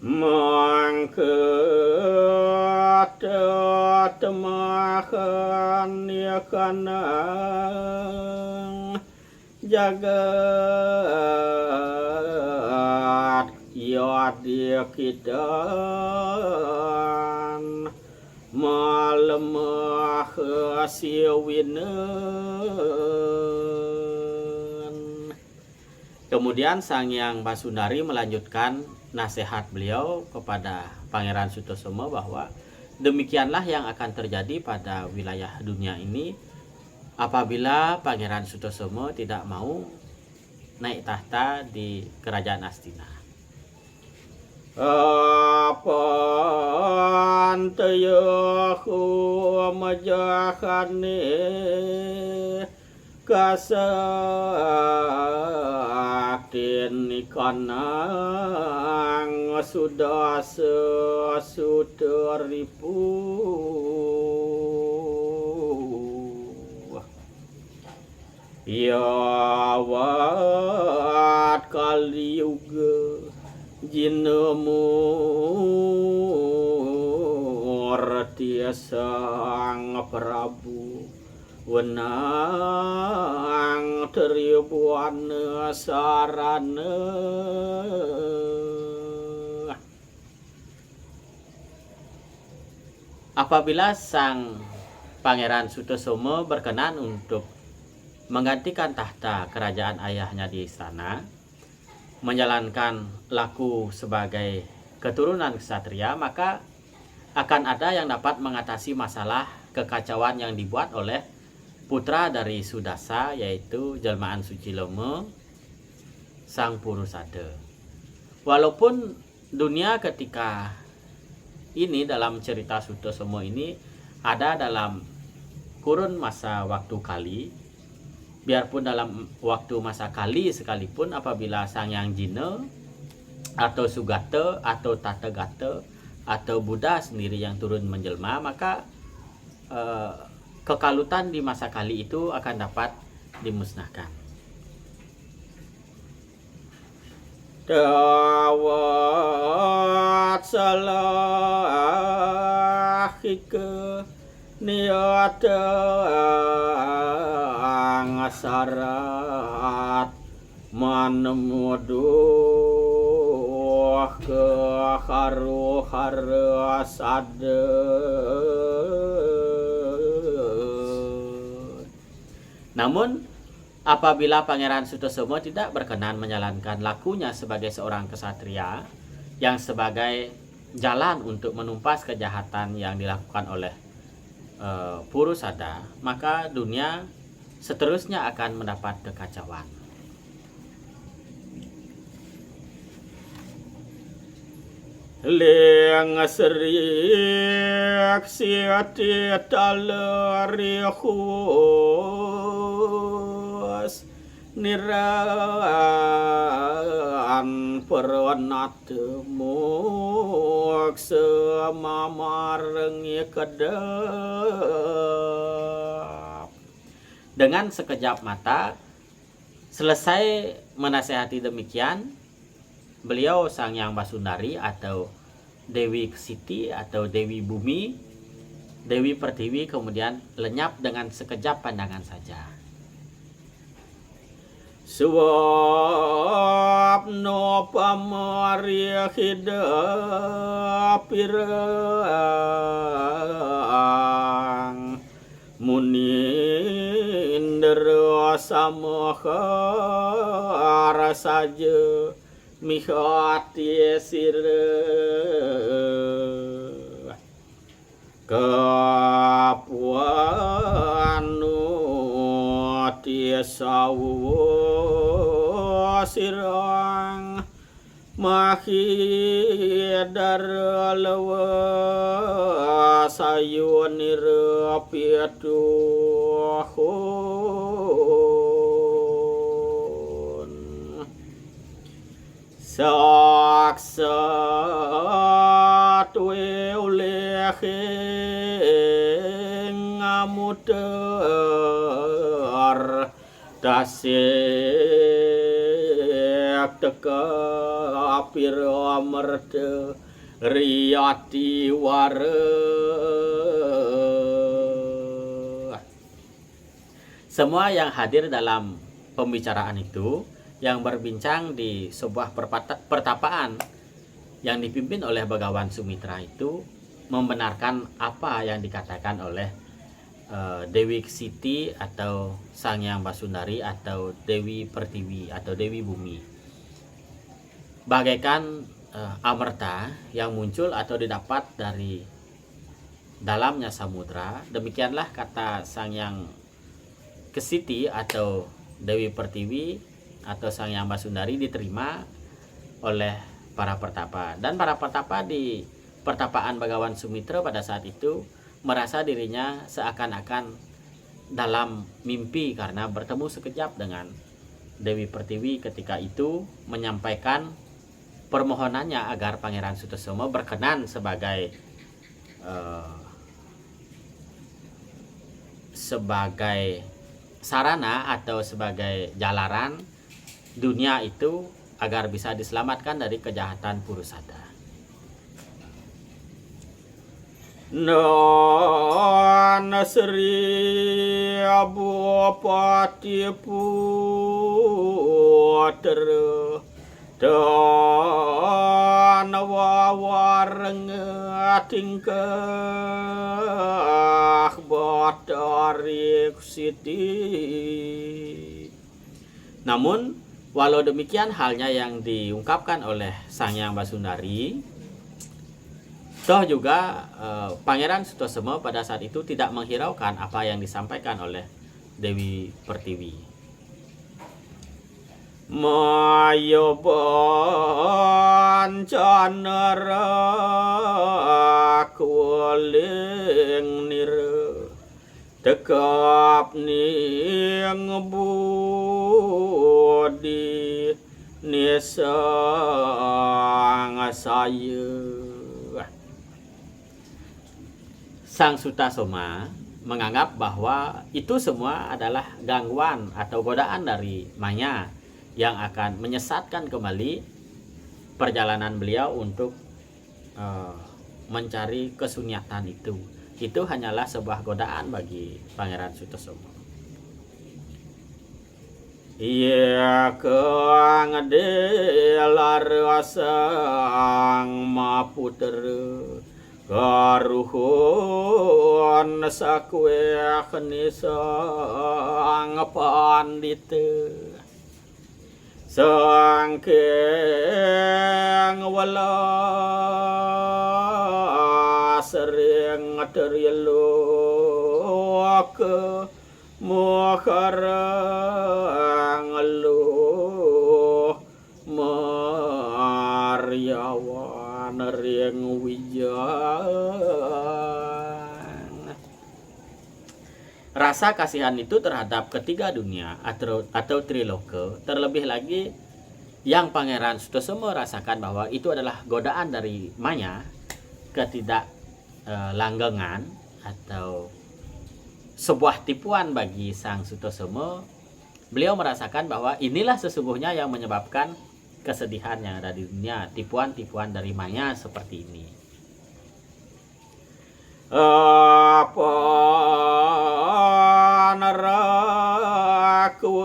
mangkat temahan ya kanang jagat ya dia kidan malemah siwinen. Kemudian Sang Hyang Basundari melanjutkan nasihat beliau kepada Pangeran Sutosomo bahwa demikianlah yang akan terjadi pada wilayah dunia ini apabila Pangeran Sutosomo tidak mau naik tahta di kerajaan Astina. Apaan tayahu majahane kasaktin ikanang sudah sesuderipu yawat kaliuga jinemur tiasang Prabu wenang teribuan sarana. Apabila Sang Pangeran Sutosomo berkenan untuk menggantikan tahta kerajaan ayahnya di istana, menjalankan laku sebagai keturunan ksatria, maka akan ada yang dapat mengatasi masalah kekacauan yang dibuat oleh putra dari Sudasa, yaitu jelmaan Suciloma, Sang Purusada. Walaupun dunia ketika ini dalam cerita Sutosomo ini ada dalam kurun masa waktu Kali, biarpun dalam waktu masa Kali sekalipun apabila Sang Hyang Jina atau Sugata atau Tathagata atau Buddha sendiri yang turun menjelma, maka kekalutan di masa Kali itu akan dapat dimusnahkan. Dawat salahike niatang sarat manemuduh ke haru-haru sade. Namun apabila Pangeran Sutosomo tidak berkenan menjalankan lakunya sebagai seorang ksatria yang sebagai jalan untuk menumpas kejahatan yang dilakukan oleh Purusada, maka dunia seterusnya akan mendapat kekacauan. Leng serik siati talerihus niran peronatemu semamarengi kedap. Dengan sekejap mata, selesai menasehati demikian, beliau Sang Hyang Basundari atau Dewi Ksiti atau Dewi Bumi, Dewi Pertiwi kemudian lenyap dengan sekejap pandangan saja. Suap no pamaria hidapirang munindera samohara saja mihati sire kapuanu tiasawu sirang mahidar lawa sayunir piatuhun saksa tuwe ulehe ngamuter tasik kapira merde riyati ware. Semua yang hadir dalam pembicaraan itu yang berbincang di sebuah pertapaan yang dipimpin oleh Begawan Sumitra itu membenarkan apa yang dikatakan oleh Dewi Siti atau Sang Hyang Basundari atau Dewi Pertiwi atau Dewi Bumi, bagaikan amerta yang muncul atau didapat dari dalamnya samudra. Demikianlah kata Sang Hyang Kesiti atau Dewi Pertiwi atau Sang Hyang Basundari diterima oleh para pertapa, dan para pertapa di pertapaan Begawan Sumitra pada saat itu merasa dirinya seakan-akan dalam mimpi karena bertemu sekejap dengan Dewi Pertiwi ketika itu menyampaikan permohonannya agar Pangeran Sutosomo berkenan sebagai sarana atau sebagai jalaran dunia itu agar bisa diselamatkan dari kejahatan Purusada. Nana Sri Abupati Putra dan wawareng tingkah Batari Siti. Namun walau demikian halnya yang diungkapkan oleh Sang Hyang Basundari, toh juga Pangeran Sutosomo pada saat itu tidak menghiraukan apa yang disampaikan oleh Dewi Pertiwi. Mayo bancanara kuling nira tekap ning budi nisang saya. Sang Sutasoma menganggap bahwa itu semua adalah gangguan atau godaan dari Maya yang akan menyesatkan kembali perjalanan beliau untuk mencari kesunyatan itu. Itu hanyalah sebuah godaan bagi Pangeran Sutosomo. Iya kang delar sang maputer karuhun sakweh nisang pandita sangkeng wala sering terielok mukarang lu Maryawan ring wijang. Rasa kasihan itu terhadap ketiga dunia atau triloka, terlebih lagi yang Pangeran Sutosomo rasakan bahwa itu adalah godaan dari Maya, ketidaklanggengan atau sebuah tipuan bagi Sang Sutosomo. Beliau merasakan bahwa inilah sesungguhnya yang menyebabkan kesedihan yang ada di dunia, tipuan-tipuan dari Maya seperti ini. Apa naraku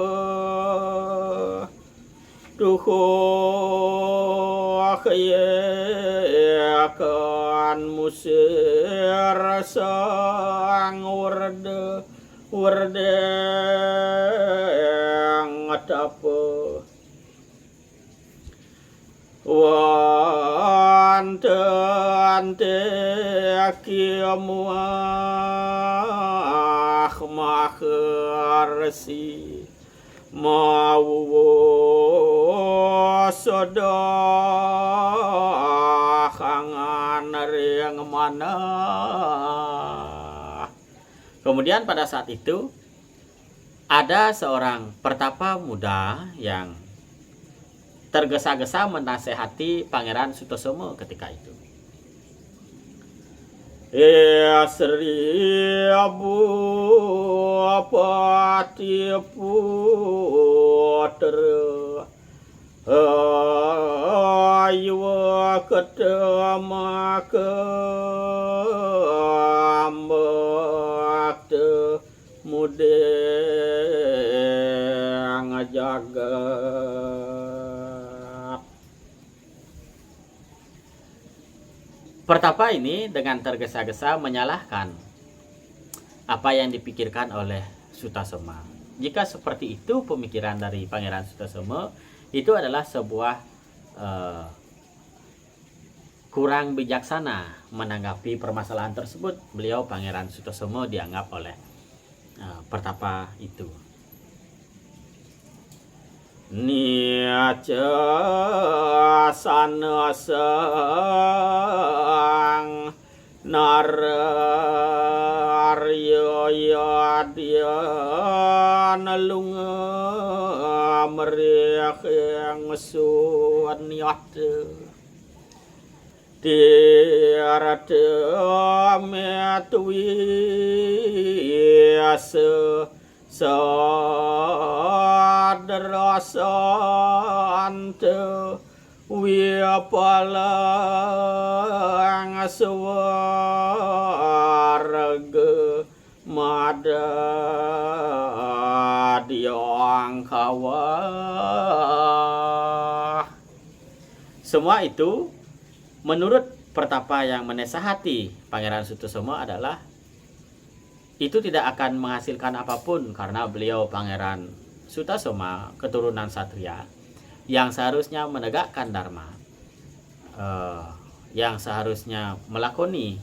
duh kan musir sang werde ngatapa ante akiamuah maharsi mau sodah kangan ring mana. Kemudian pada saat itu ada seorang pertapa muda yang tergesa-gesa menasehati Pangeran Sutosomo ketika itu. Sri Abupati Putra ayu ketemakeambak mudeng jagat. Pertapa ini dengan tergesa-gesa menyalahkan apa yang dipikirkan oleh Sutasoma. Jika seperti itu pemikiran dari Pangeran Sutasoma, itu adalah sebuah kurang bijaksana menanggapi permasalahan tersebut. Beliau Pangeran Sutasoma dianggap oleh Pertapa itu niaca sanasang nararyo yadya nalunga meriak yang suaniat tiarate metuiase sadrasante wiapalang swarga madadiang kawah. Semua itu menurut Pertapa yang menasihati Pangeran Sutasoma adalah itu tidak akan menghasilkan apapun, karena beliau Pangeran Sutasoma keturunan Satria yang seharusnya menegakkan dharma, yang seharusnya melakoni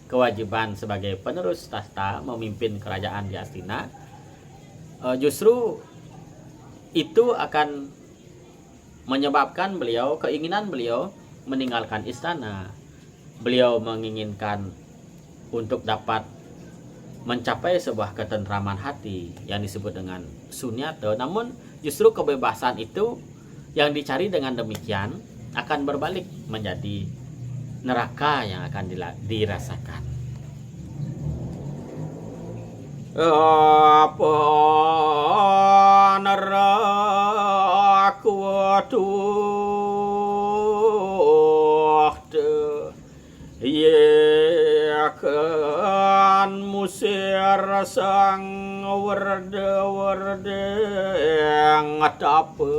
kewajiban sebagai penerus tahta memimpin kerajaan di Astina, justru itu akan menyebabkan keinginan beliau meninggalkan istana. Beliau menginginkan untuk dapat mencapai sebuah ketentraman hati yang disebut dengan sunyata, namun justru kebebasan itu yang dicari dengan demikian akan berbalik menjadi neraka yang akan dirasakan. Apa neraka kan musir sang werde yang ngatape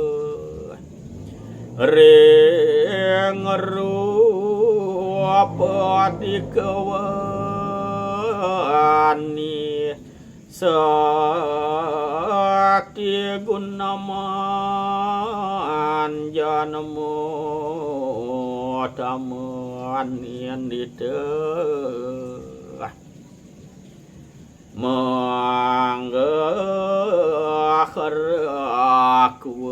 rengeru apa dikewani sakti gunaman janemu taman yang diteh manggahar aku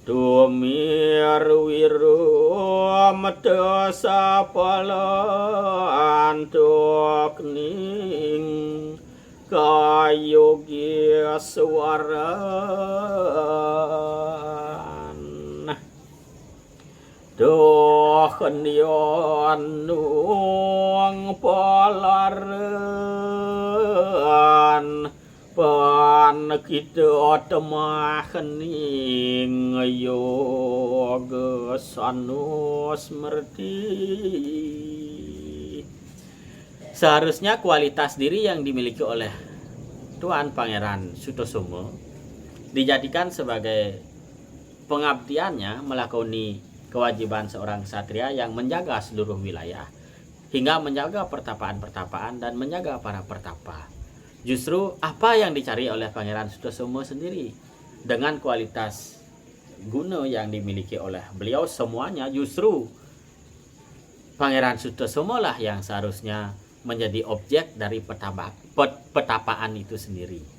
tumir wiru mata sapalan tok ning kayogi swaran doh kendion nuang palaran pan kita temah kening yoga sanus merti. Seharusnya kualitas diri yang dimiliki oleh Tuan Pangeran Sutasoma dijadikan sebagai pengabdiannya melakoni kewajiban seorang ksatria yang menjaga seluruh wilayah, hingga menjaga pertapaan-pertapaan dan menjaga para pertapa. Justru apa yang dicari oleh Pangeran Sutasoma sendiri dengan kualitas guna yang dimiliki oleh beliau semuanya, justru Pangeran Sutasoma lah yang seharusnya menjadi objek dari petapaan itu sendiri.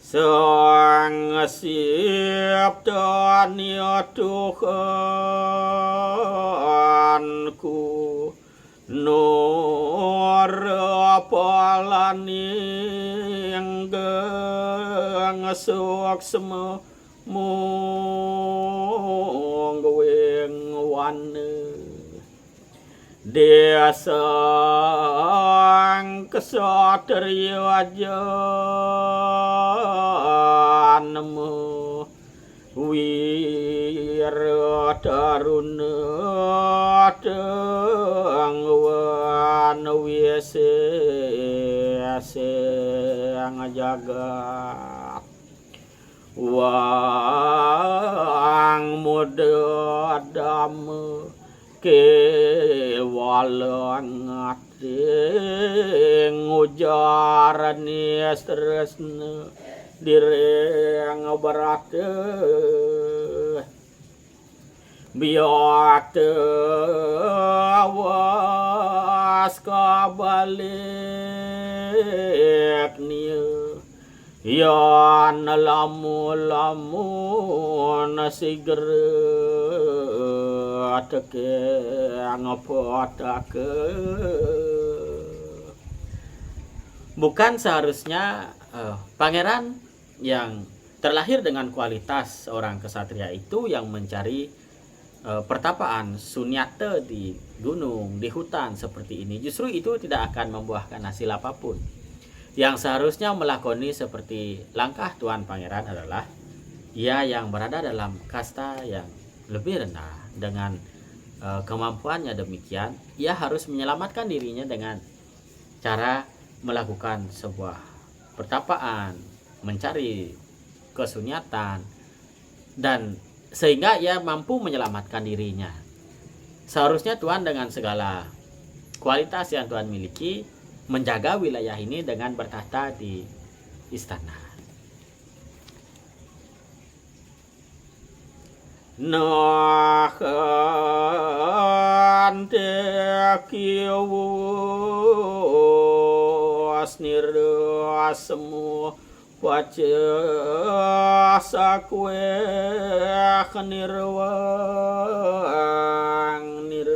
Sang siap tania Tuhanku nur apalani enggang sok semua mong gaweng wane Dia sang kesatria janemu wiradaruna tangwan wise sang jagat wang muda dama kewalangat ngujarani stresna direng berat biat awas kabalik nia yan lamu sigera teke ngapotake. Bukan seharusnya pangeran yang terlahir dengan kualitas seorang kesatria itu yang mencari pertapaan sunyata di gunung, di hutan seperti ini. Justru itu tidak akan membuahkan hasil apapun. Yang seharusnya melakoni seperti langkah Tuan Pangeran adalah ia yang berada dalam kasta yang lebih rendah. Dengan kemampuannya demikian, ia harus menyelamatkan dirinya dengan cara melakukan sebuah pertapaan, mencari kesunyatan, dan sehingga ia mampu menyelamatkan dirinya. Seharusnya Tuan dengan segala kualitas yang Tuan miliki menjaga wilayah ini dengan bertahta di istana. Nahan tekiwas nirasmu paca sakwe nirwang nir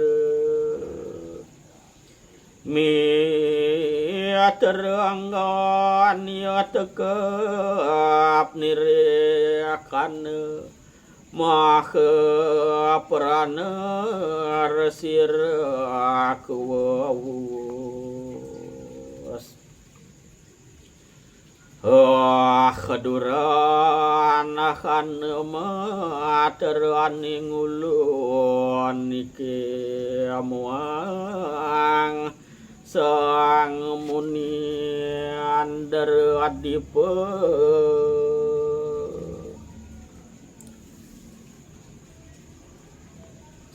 teranggan ya tekap nirekan maha prana resir kuwas keduran akan materani ngulun nike amuang sang muni andar adipa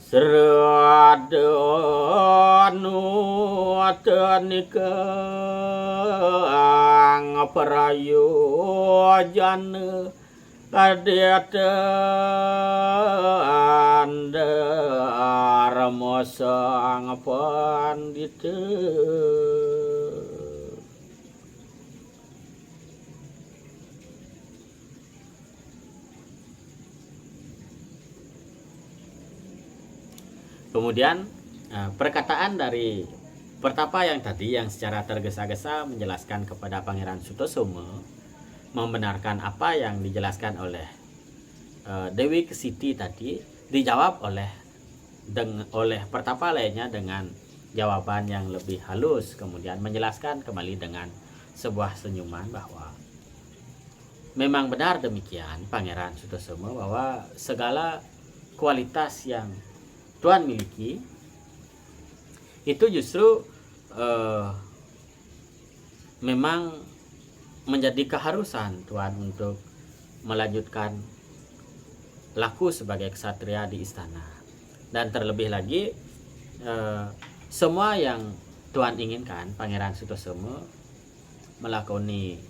seradanu atanikang parayojana kadatan daramosang pandita Kemudian perkataan dari pertapa yang tadi yang secara tergesa-gesa menjelaskan kepada Pangeran Sutosoma membenarkan apa yang dijelaskan oleh Dewi Kesiti tadi dijawab oleh pertapa lainnya dengan jawaban yang lebih halus, kemudian menjelaskan kembali dengan sebuah senyuman bahwa memang benar demikian Pangeran Sutosoma bahwa segala kualitas yang Tuan miliki itu justru memang menjadi keharusan Tuan untuk melanjutkan laku sebagai ksatria di istana. Dan terlebih lagi semua yang Tuan inginkan, Pangeran Sutosoma melakoni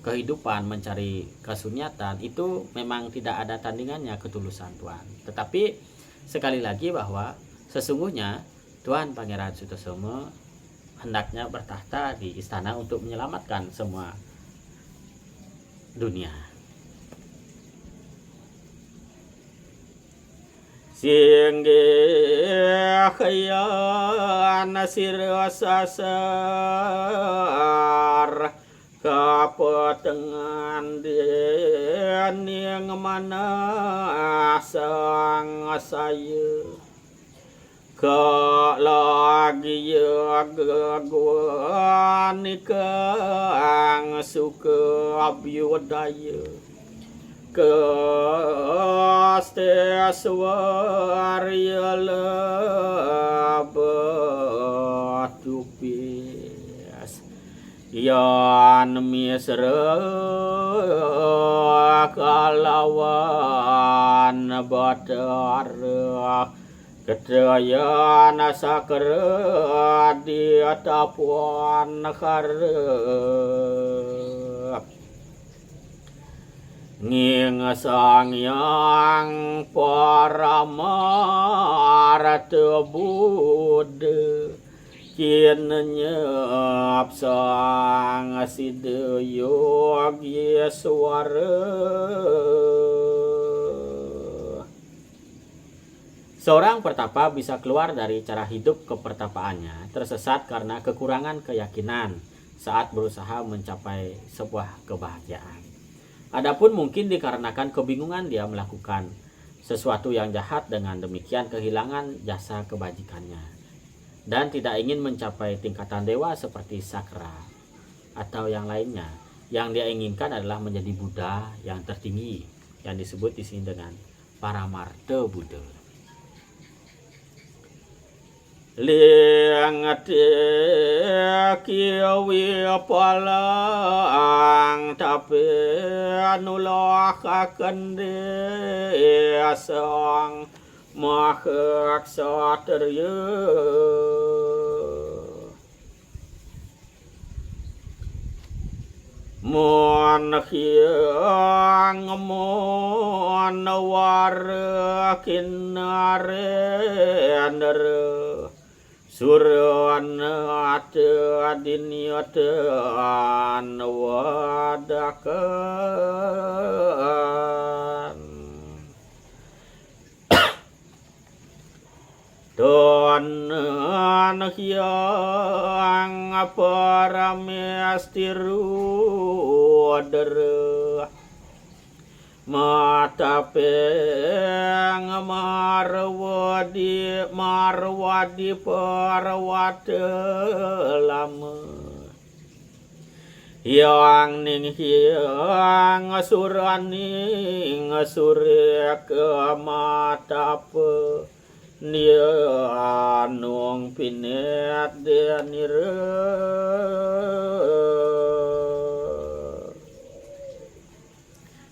kehidupan, mencari kesunyatan, itu memang tidak ada tandingannya ketulusan Tuan. Tetapi sekali lagi bahwa sesungguhnya Tuan Pangeran Sutosoma hendaknya bertahta di istana untuk menyelamatkan semua dunia. Singge khaya nasir sasar kapetengan den yang mana sang saya Kalagi gagani kang suka abiyodaya Kasteswarya lebatupis Yan misra kalawan batara Kedayan sakra di tapuan harap Nging sang yang paramara Buddha Kin nyap sang sidayog yeswara Seorang pertapa bisa keluar dari cara hidup kepertapaannya tersesat karena kekurangan keyakinan saat berusaha mencapai sebuah kebahagiaan. Adapun mungkin dikarenakan kebingungan dia melakukan sesuatu yang jahat dengan demikian kehilangan jasa kebajikannya dan tidak ingin mencapai tingkatan dewa seperti Sakra atau yang lainnya. Yang dia inginkan adalah menjadi Buddha yang tertinggi yang disebut di sini dengan Paramarta Buddha. Liang kiawi palang tapi nulak akan desang mahak saterya mon hiang mon war kinare Suran ate adiniatan wadakan Donan hyang paramestiru adera Mata peng marwadi parawata lama Yang ning hyang asuraning asurek mata pe Nia nung pinet denire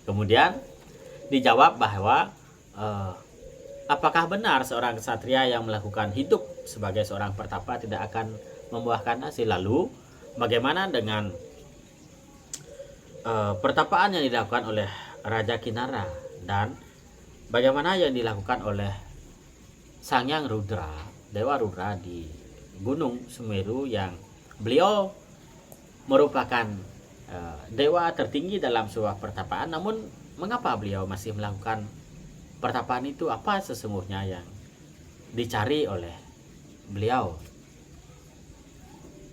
Kemudian dijawab bahwa apakah benar seorang ksatria yang melakukan hidup sebagai seorang pertapa tidak akan membuahkan hasil? Lalu bagaimana dengan pertapaan yang dilakukan oleh Raja Kinara dan bagaimana yang dilakukan oleh Sangyang Rudra, Dewa Rudra di Gunung Semeru yang beliau merupakan dewa tertinggi dalam sebuah pertapaan, namun mengapa beliau masih melakukan pertapaan itu? Apa sesungguhnya yang dicari oleh beliau?